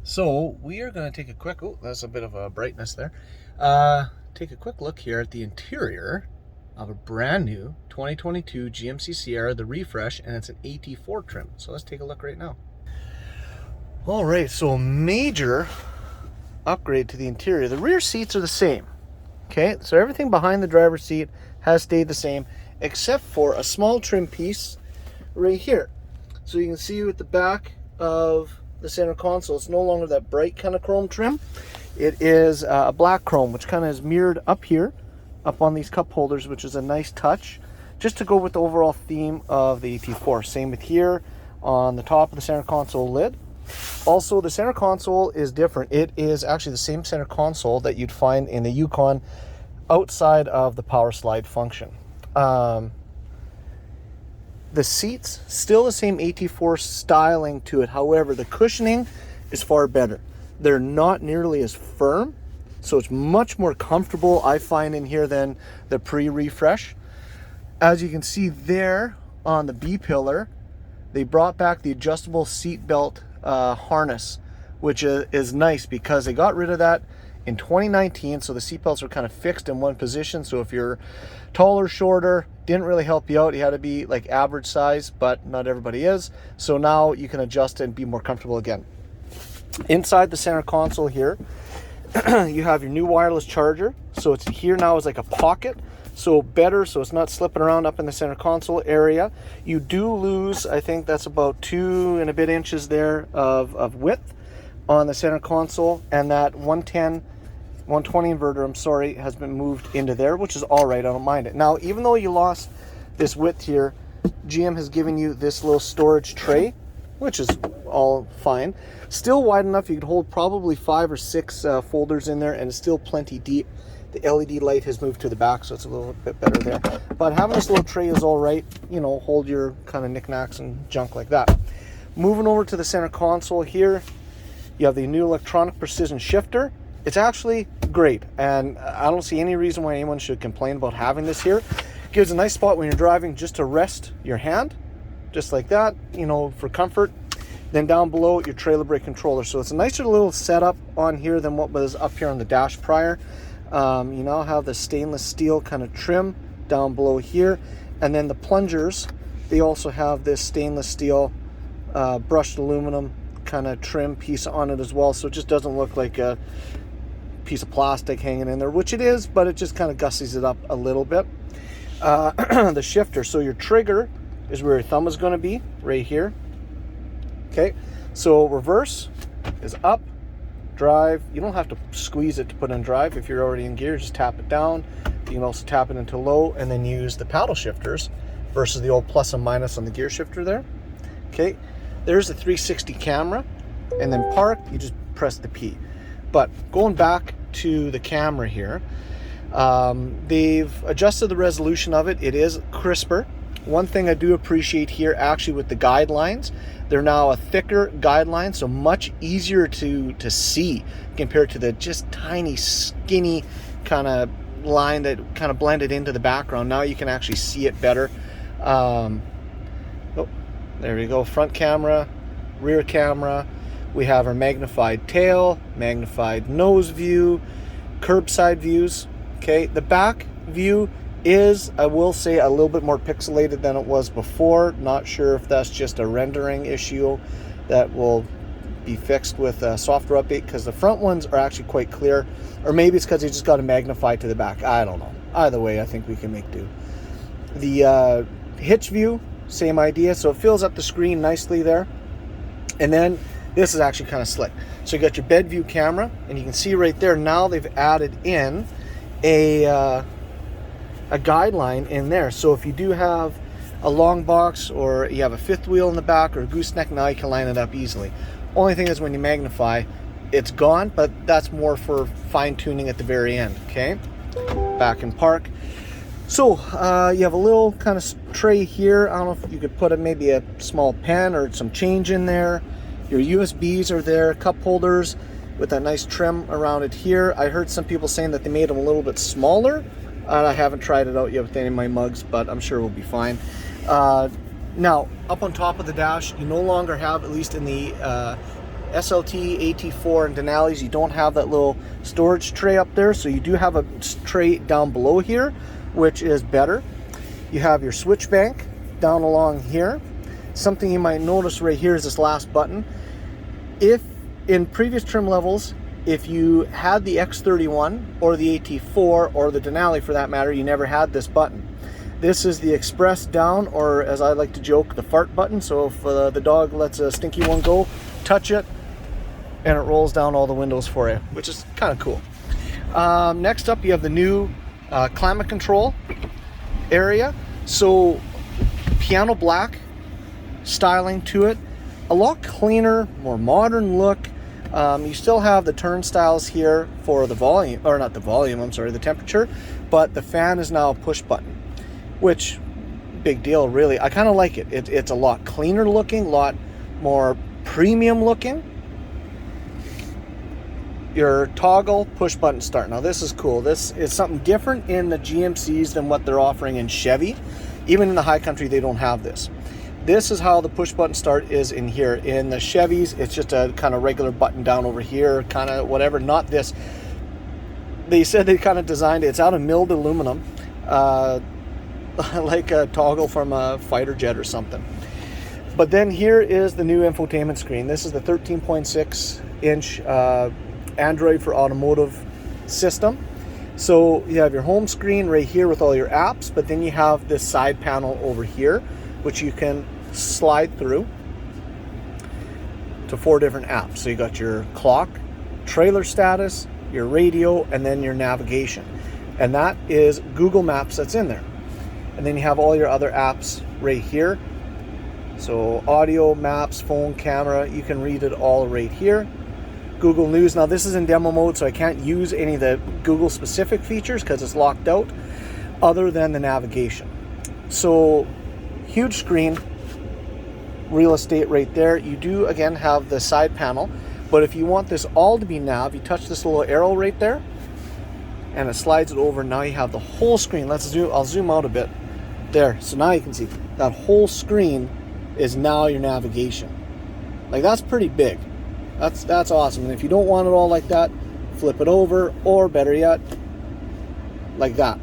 So we are going to take a quick, oh, that's a bit of a brightness there. Take a quick look here at the interior of a brand new 2022 GMC Sierra, the refresh, and it's an AT4 trim. So let's take a look right now. All right, so a major upgrade to the interior. The rear seats are the same. Okay, so everything behind the driver's seat has stayed the same, except for a small trim piece right here. So you can see with the back of the center console, it's no longer that bright kind of chrome trim. It is a black chrome, which kind of is mirrored up here, up on these cup holders, which is a nice touch, just to go with the overall theme of the AT4. Same with here on the top of the center console lid. Also, the center console is different. It is actually the same center console that you'd find in the Yukon outside of the power slide function. The seats, still the same AT4 styling to it. However, the cushioning is far better. They're not nearly as firm, so it's much more comfortable, I find, in here than the pre-refresh. As you can see there on the B-pillar, they brought back the adjustable seat belt harness, which is nice because they got rid of that in 2019, so the seat belts were kind of fixed in one position. So if you're taller, shorter, didn't really help you out. You had to be like average size, but not everybody is. So now you can adjust it and be more comfortable again. Inside the center console here, you have your new wireless charger. So it's here now is like a pocket. So better, so it's not slipping around up in the center console area. You do lose, I think that's about 2 and a bit inches there of width on the center console, and that 120 inverter, I'm sorry, has been moved into there, which is all right. I don't mind it. Now, even though you lost this width here, GM has given you this little storage tray, which is all fine. Still wide enough, you could hold probably 5 or 6 folders in there, and it's still plenty deep. The LED light has moved to the back, so it's a little bit better there. But having this little tray is all right, you know, hold your kind of knickknacks and junk like that. Moving over to the center console here, you have the new electronic precision shifter. It's actually great, and I don't see any reason why anyone should complain about having this here. It gives a nice spot when you're driving just to rest your hand, just like that, you know, for comfort. Then down below, your trailer brake controller. So it's a nicer little setup on here than what was up here on the dash prior. You now have the stainless steel kind of trim down below here, and then the plungers, they also have this stainless steel brushed aluminum kind of trim piece on it as well, so it just doesn't look like a piece of plastic hanging in there, which it is, but it just kind of gussies it up a little bit. The shifter, so your trigger is where your thumb is going to be, right here. Okay, so reverse is up, drive. You don't have to squeeze it to put in drive. If you're already in gear, just tap it down. You can also tap it into low and then use the paddle shifters versus the old plus and minus on the gear shifter there. Okay, there's the 360 camera, and then park, you just press the P. But going back to the camera here, they've adjusted the resolution of it. It is crisper. One thing I do appreciate here, actually, with the guidelines, they're now a thicker guideline, so much easier to see compared to the just tiny, skinny kind of line that kind of blended into the background. Now you can actually see it better. Oh, there we go. Front camera, rear camera. We have our magnified tail, magnified nose view, curbside views. Okay, the back view is, I will say, a little bit more pixelated than it was before. Not sure if that's just a rendering issue that will be fixed with a software update, because the front ones are actually quite clear, or maybe it's because they just got to magnify to the back. I don't know. Either way, I think we can make do. The hitch view, same idea, so it fills up the screen nicely there. And then this is actually kind of slick. So you got your bed view camera, and you can see right there now they've added in a guideline in there. So if you do have a long box, or you have a fifth wheel in the back, or a gooseneck, now you can line it up easily. Only thing is, when you magnify, it's gone, but that's more for fine tuning at the very end. Okay, back in park. So you have a little kind of tray here. I don't know if you could put maybe a small pen or some change in there. Your USBs are there, cup holders with that nice trim around it here. I heard some people saying that they made them a little bit smaller. I haven't tried it out yet with any of my mugs, but I'm sure we'll be fine. Now, up on top of the dash, you no longer have, at least in the SLT, AT4, and Denali's, you don't have that little storage tray up there, so you do have a tray down below here, which is better. You have your switch bank down along here. Something you might notice right here is this last button. If in previous trim levels, if you had the X31 or the AT4 or the Denali for that matter, you never had this button. This is the express down, or as I like to joke, the fart button. So if the dog lets a stinky one go, touch it and it rolls down all the windows for you, which is kind of cool. Next up, you have the new climate control area. So piano black styling to it, a lot cleaner, more modern look. You still have the turnstiles here for the volume, or not the volume, I'm sorry, the temperature, but the fan is now a push button, which big deal really. I kind of like it. It's a lot cleaner looking, a lot more premium looking. Your toggle push button start. Now this is cool. This is something different in the GMCs than what they're offering in Chevy. Even in the high country, they don't have this. This is how the push button start is in here. In the Chevys, it's just a kind of regular button down over here, kind of whatever, not this. They said they kind of designed it. It's out of milled aluminum, like a toggle from a fighter jet or something. But then here is the new infotainment screen. This is the 13.6-inch Android for automotive system. So you have your home screen right here with all your apps, but then you have this side panel over here, which you can slide through to 4 different apps. So you got your clock, trailer status, your radio, and then your navigation. And that is Google Maps that's in there. And then you have all your other apps right here. So audio, maps, phone, camera, you can read it all right here. Google News. Now this is in demo mode, so I can't use any of the Google specific features because it's locked out, other than the navigation. So huge screen, real estate right there. You do again have the side panel, but if you want this all to be nav, you touch this little arrow right there and it slides it over. Now you have the whole screen. I'll zoom out a bit there. So now you can see that whole screen is now your navigation. Like, that's pretty big. That's awesome. And if you don't want it all like that, flip it over, or better yet, like that,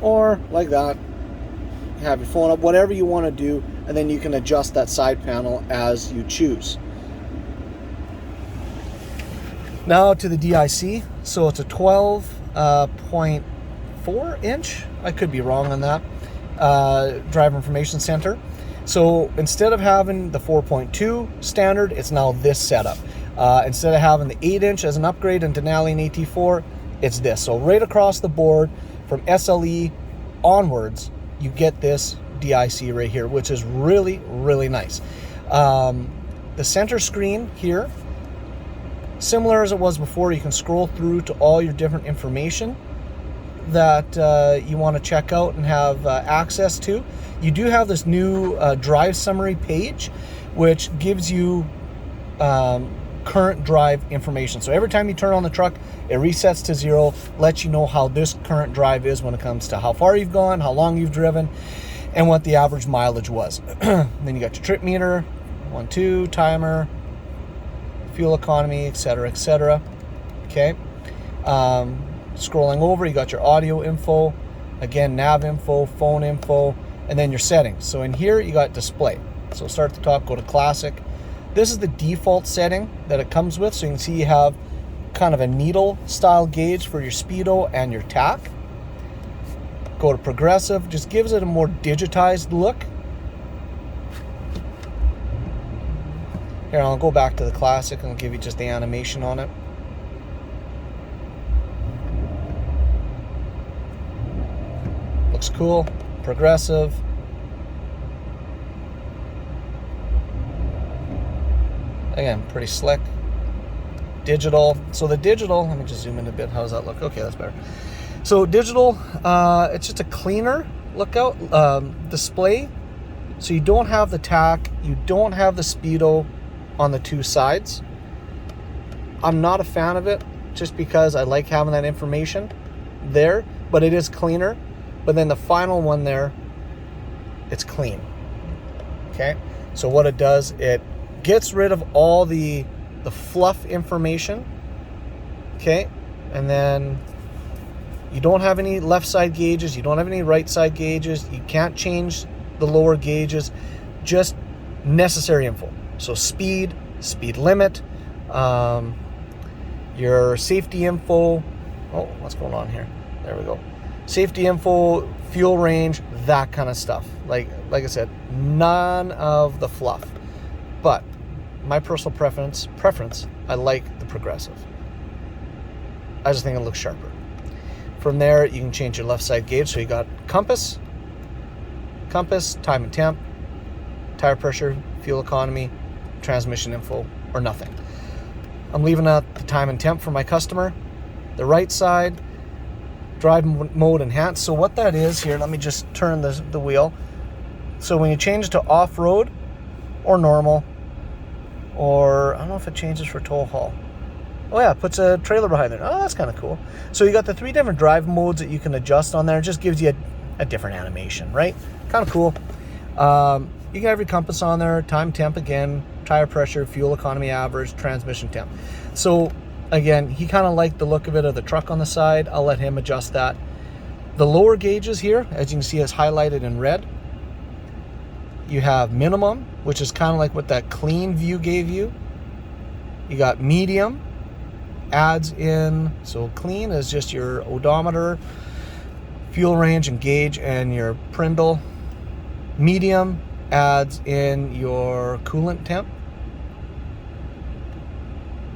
or like that. Have your phone up, whatever you want to do, and then you can adjust that side panel as you choose. Now to the DIC. So it's a 12.4 inch, I could be wrong on that, driver information center. So instead of having the 4.2 standard, it's now this setup. Instead of having the 8-inch as an upgrade in Denali and AT4, it's this. So right across the board from SLE onwards, you get this DIC right here, which is really, really nice. The center screen here, similar as it was before, you can scroll through to all your different information that you want to check out and have access to. You do have this new drive summary page, which gives you current drive information. So every time you turn on the truck, it resets to 0, lets you know how this current drive is when it comes to how far you've gone, how long you've driven, and what the average mileage was. Then you got your trip meter, 1, 2, timer, fuel economy, etc., etc. Okay. Scrolling over, you got your audio info, again, nav info, phone info, and then your settings. So in here, you got display. So start at the top, go to classic. This is the default setting that it comes with. So you can see you have kind of a needle style gauge for your speedo and your tach. Go to progressive, just gives it a more digitized look. Here, I'll go back to the classic and I'll give you just the animation on it. Looks cool. Progressive. Again, pretty slick. Digital. So the digital, let me just zoom in a bit. How does that look? Okay, that's better. So digital, it's just a cleaner lookout display. So you don't have the tach, you don't have the speedo on the two sides. I'm not a fan of it just because I like having that information there, but it is cleaner. But then the final one there, it's clean. Okay, so what it does, it gets rid of all the fluff information. Okay, and then you don't have any left side gauges, you don't have any right side gauges, you can't change the lower gauges, just necessary info. So speed limit, your safety info. Oh, what's going on here? There we go. Safety info, fuel range, that kind of stuff. Like I said, none of the fluff. But my personal preference, I like the Progressive. I just think it looks sharper. From there, you can change your left side gauge. So you got compass, time and temp, tire pressure, fuel economy, transmission info, or nothing. I'm leaving out the time and temp for my customer. The right side, drive mode enhanced. So what that is here, let me just turn the wheel. So when you change it to off-road or normal, or I don't know if it changes for tow haul. Oh yeah, it puts a trailer behind there. Oh, that's kind of cool. So you got the 3 different drive modes that you can adjust on there. It just gives you a different animation, right? Kind of cool. You can have your compass on there, time, temp again, tire pressure, fuel economy average, transmission temp. So again, he kind of liked the look of it of the truck on the side. I'll let him adjust that. The lower gauges here, as you can see, is highlighted in red. You have minimum, which is kind of like what that clean view gave you. You got medium, adds in, so clean is just your odometer, fuel range and gauge, and your Prindle. Medium adds in your coolant temp.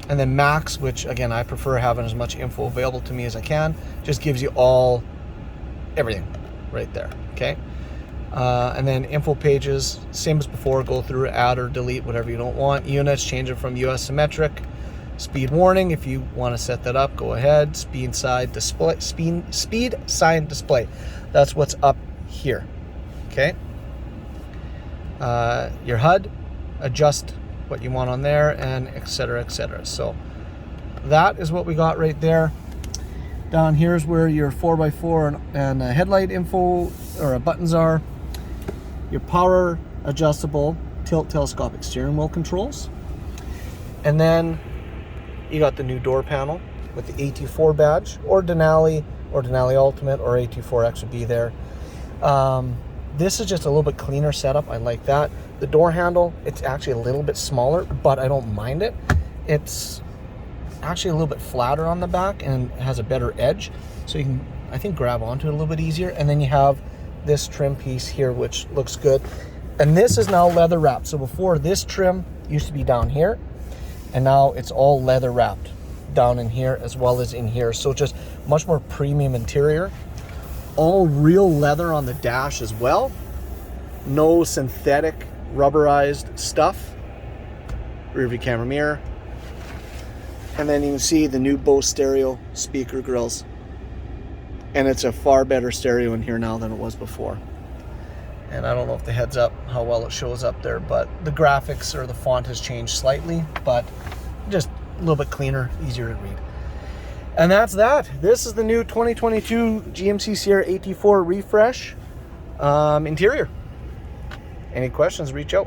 And then max, which again, I prefer having as much info available to me as I can, just gives you everything right there, okay? And then info pages, same as before, go through, add or delete whatever you don't want. Units, change it from US symmetric. Speed warning, if you want to set that up, go ahead. Speed sign display, that's what's up here, okay? Your HUD, adjust what you want on there, and etc. So that is what we got right there. Down here is where your 4x4 and headlight info or buttons are. Your power adjustable tilt telescopic steering wheel controls, and then you got the new door panel with the AT4 badge, or Denali Ultimate, or AT4X would be there. This is just a little bit cleaner setup. I like that. The door handle, it's actually a little bit smaller, but I don't mind it. It's actually a little bit flatter on the back and has a better edge, so you can, I think, grab onto it a little bit easier. And then you have this trim piece here, which looks good. And this is now leather wrapped. So before, this trim used to be down here, and now it's all leather wrapped down in here as well as in here. So just much more premium interior. All real leather on the dash as well. No synthetic rubberized stuff. Rear view camera mirror. And then you can see the new Bose stereo speaker grills. And it's a far better stereo in here now than it was before. And I don't know if the heads up, how well it shows up there, but the graphics or the font has changed slightly, but just a little bit cleaner, easier to read. And that's that. This is the new 2022 GMC Sierra AT4 refresh interior. Any questions, reach out.